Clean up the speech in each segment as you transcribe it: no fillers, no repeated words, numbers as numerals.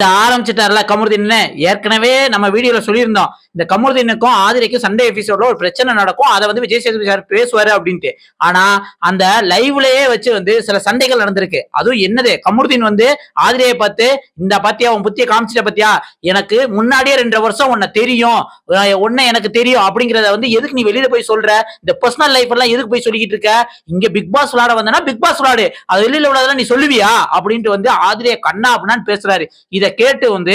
ஆரம்பிச்சிட்டார்ல கமருதீன். ஏற்கனவே நம்ம வீடியோல சொல்லியிருந்தோம், இந்த கமருதீனுக்கும் ஆதிரைக்கும் சண்டே எபிசோட்ல ஒரு பிரச்சனை நடக்கும், அதை வந்து விஜய் சேதுபதி சார் பேசுவாரு அப்படின்ட்டு. ஆனா அந்த லைவ்லயே வச்சு வந்து சில சண்டைகள் நடந்திருக்கு. அதுவும் என்னது, கமருதீன் வந்து ஆதிரையை பார்த்து, இந்த பாத்தியா உன் புத்திய காமிச்சிட்ட பாத்தியா, எனக்கு முன்னாடியே 2 வருஷம் உன்னை தெரியும், உன்னை எனக்கு தெரியும் அப்படிங்கறத வந்து எதுக்கு நீ வெளியில போய் சொல்ற, இந்த பர்சனல் லைஃப் எல்லாம் எதுக்கு போய் சொல்லிக்கிட்டு இருக்க, இங்க பிக் பாஸ் விளாட வந்தனா பிக் பாஸ் விளாடு, அது வெளியில விடாதெல்லாம் நீ சொல்லுவியா அப்படின்ட்டு வந்து ஆதிரையை கண்ணா அப்படின்னு பேசுறாரு. இத கேட்டு வந்து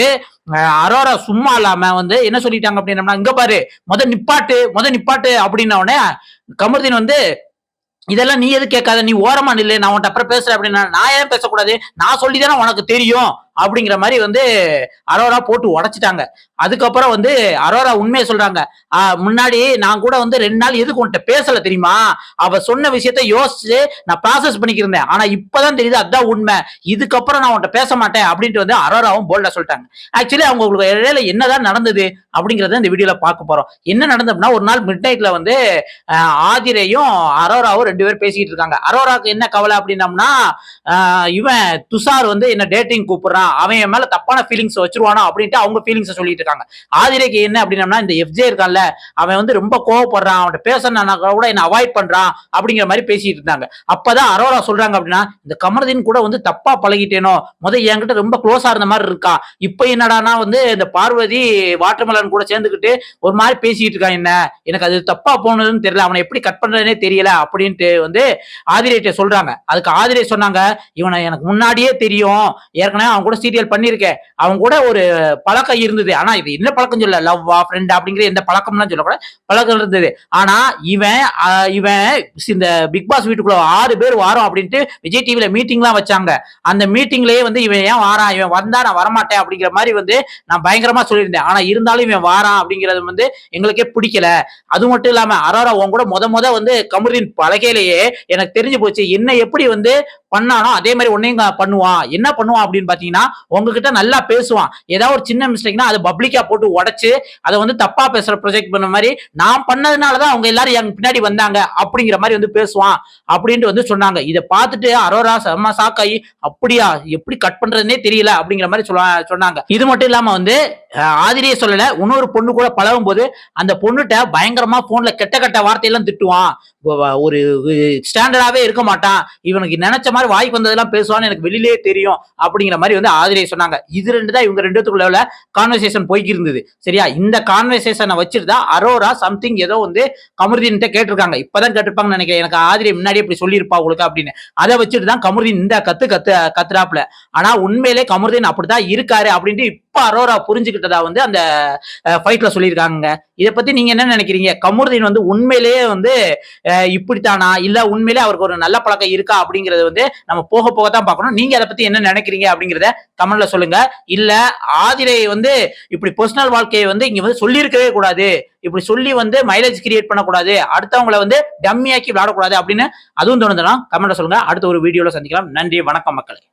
அரோரா சும்மா இல்லாம வந்து என்ன சொல்லிட்டாங்க அப்படின்னா, இங்க பாரு முத நிப்பாட்டு அப்படின்ன உடனே கமருதீன் வந்து, இதெல்லாம் நீ எது கேட்காத, நீ ஓரமா நில்லு, நான் உன்ட்ட அப்புறம் பேசுறேன் அப்படின்னா, நான் ஏன் பேசக்கூடாது, நான் சொல்லிதானே உனக்கு தெரியும் அப்படிங்கிற மாதிரி வந்து அரோரா போட்டு உடைச்சிட்டாங்க. அதுக்கப்புறம் வந்து அரோரா உண்மையை சொல்றாங்க, முன்னாடி நான் கூட வந்து 2 நாள் எதுக்கு உன்கிட்ட பேசல தெரியுமா, அவ சொன்ன விஷயத்த யோசிச்சு நான் ப்ராசஸ் பண்ணிக்கிருந்தேன், ஆனா இப்பதான் தெரியுது அதான் உண்மை, இதுக்கப்புறம் நான் உன்கிட்ட பேச மாட்டேன் அப்படின்ட்டு வந்து அரோராவும் போல்டா சொல்லிட்டாங்க. ஆக்சுவலி அவங்க உங்களுக்கு இடையில என்னதான் நடந்தது அப்படிங்கறத இந்த வீடியோல பார்க்க போறோம். என்ன நடந்ததுன்னா, ஒரு நாள் மிட் நைட்ல வந்து ஆதிரையும் அரோராவும் 2 பேரும் பேசிக்கிட்டு இருக்காங்க. அரோராக்கு என்ன கவலை அப்படின்னம்னா, இவன் துஷார் வந்து என்ன டேட்டிங் கூப்பிடுறான், அவன் என் மேல தப்பான ஃபீலிங்ஸ் வச்சிருவானோ அப்படின்ட்டு அவங்க ஃபீலிங்ஸ் சொல்லிட்டு இருக்காங்க. ஆதிரைக்கு என்ன அப்படின்னா, இந்த எஃப்ஜே இருக்கான்ல, அவன் வந்து ரொம்ப கோவப்படுறான், அவன்கிட்ட பேசணும்னா கூட என்ன அவாய்ட் பண்றான் அப்படிங்கிற மாதிரி பேசிட்டு இருந்தாங்க. அப்பதான் அரோரா சொல்றாங்க அப்படின்னா, இந்த கமருதீன் கூட வந்து தப்பா பழகிட்டேனோ, என்கிட்ட ரொம்ப க்ளோஸா இருந்த மாதிரி இருக்கான், இப்ப என்னடானா வந்து இந்த பார்வதி வாட்டர்மெலன் கூட சேர்ந்துக்கிட்டு ஒரு மாதிரி பேசிட்டு இருக்கான், என்ன எனக்கு அது தப்பா போனதுன்னு தெரியல, அவனை எப்படி கட் பண்றதுனே தெரியல அப்படின்ட்டு வந்து ஆதிரைட்ட சொல்றாங்க. அதுக்கு ஆதிரை சொன்னாங்க, இவனை எனக்கு முன்னாடியே தெரியும், ஏற்கனவே அவன் கூட சீரியல் பண்ணிருக்கேன், அவன் கூட ஒரு பழக்கம் இருந்தது, ஆனா இது என்ன பழக்கம் சொல்ல, லவ்வா ஃப்ரெண்ட் அப்படிங்கிற எந்த பழக்கம்லாம் சொல்லக்கூட பழக்கம் இருந்தது. ஆனா இவன் இந்த பிக் பாஸ் வீட்டுக்குள்ள 6 பேர் வாரோம் அப்படின்ட்டு விஜய் டிவில மீட்டிங்லாம் வச்சாங்க. அந்த மீட்டிங்லயே வந்து இவன் ஏன் வாரான், இவன் வந்தா நான் வரமாட்டேன் அப்படிங்கிற மாதிரி வந்து நான் பயங்கரமா சொல்லியிருந்தேன், ஆனா இருந்தாலும் இவன் வாரான் அப்படிங்கிறது வந்து எங்களுக்கே பிடிக்கல. அது மட்டும் இல்லாம அரோரா உன் கூட முத வந்து கமருதீன் பழகையிலேயே எனக்கு தெரிஞ்சு போச்சு, என்ன எப்படி வந்து பண்ணானோ அதே மாதிரி உன்னையும் பண்ணுவான். என்ன பண்ணுவான் அப்படின்னு பாத்தீங்கன்னா, உங்ககிட்ட நல்லா பேசுவான், ஏதாவது ஒரு சின்ன மிஸ்டேக்னா அதை பப்ளிக்கா போட்டு உடைச்சு அதை வந்து தப்பா பேசுற ப்ரொஜெக்ட் பண்ண மாதிரி, நான் பண்ணதுனாலதான் அவங்க எல்லாரும் எங்க பின்னாடி வந்தாங்க அப்படிங்கிற மாதிரி வந்து பேசுவான் அப்படின்ட்டு வந்து சொன்னாங்க. இதை பார்த்துட்டு அரோரா செம்ம சாக்காயி, அப்படியா எப்படி கட் பண்றதுனே தெரியல அப்படிங்கிற மாதிரி சொன்னாங்க. இது மட்டும் இல்லாம வந்து ஆதிரியே சொல்லல, இன்னொரு பொண்ணு கூட பழகும் போது அந்த பொண்ணுட்ட பயங்கரமா போன்ல கெட்ட வார்த்தையெல்லாம் திட்டுவான், ஒரு ஸ்டாண்டர்டாவே இருக்க மாட்டான், இவனுக்கு நினைச்ச மாதிரி வாய்க்கு வந்ததெல்லாம் பேசுவான்னு எனக்கு வெளியிலே தெரியும் அப்படிங்கிற மாதிரி வந்து ஆதிரை சொன்னாங்க. இது 2 தான் இவங்க 2 கான்வர்சேஷன் போய்க்கு இருந்தது. சரியா, இந்த கான்வர்சேஷனை வச்சிருந்தா அரோரா சம்திங் ஏதோ வந்து கமருதீன் கேட்டிருக்காங்க, இப்பதான் கேட்டிருப்பாங்கன்னு நினைக்கிறேன், எனக்கு ஆதிரை முன்னாடியே இப்படி சொல்லியிருப்பா உங்களுக்கு அப்படின்னு. அதை வச்சுட்டு தான் கமருதீன் இந்த கத்துறாப்ல. ஆனா உண்மையிலே கமருதீன் அப்படித்தான் இருக்காரு அப்படின்ட்டு இப்ப அரோரா புரிஞ்சுக்கிட்டதா வந்து அந்த ஃபைட்ல சொல்லியிருக்காங்க. இதை பத்தி நீங்க என்ன நினைக்கிறீங்க, கமருதீன் வந்து உண்மையிலேயே வந்து இப்படித்தானா, இல்ல உண்மையிலே அவருக்கு ஒரு நல்ல பழக்கம் இருக்கா அப்படிங்கறது வந்து நம்ம போக போக தான் பார்க்கணும். நீங்க அதை பத்தி என்ன நினைக்கிறீங்க அப்படிங்கறத கமெண்ட்ல சொல்லுங்க. இல்ல ஆதிரை வந்து இப்படி பர்சனல் வாழ்க்கையை வந்து இங்க வந்து சொல்லி இருக்கவே கூடாது, இப்படி சொல்லி வந்து மைலேஜ் கிரியேட் பண்ணக்கூடாது, அடுத்தவங்களை வந்து டம்மியாக்கி விளையாடக்கூடாது அப்படின்னு அதுவும் தோணுதுன்னா கமெண்ட்ல சொல்லுங்க. அடுத்த ஒரு வீடியோல சந்திக்கலாம். நன்றி, வணக்கம் மக்களே.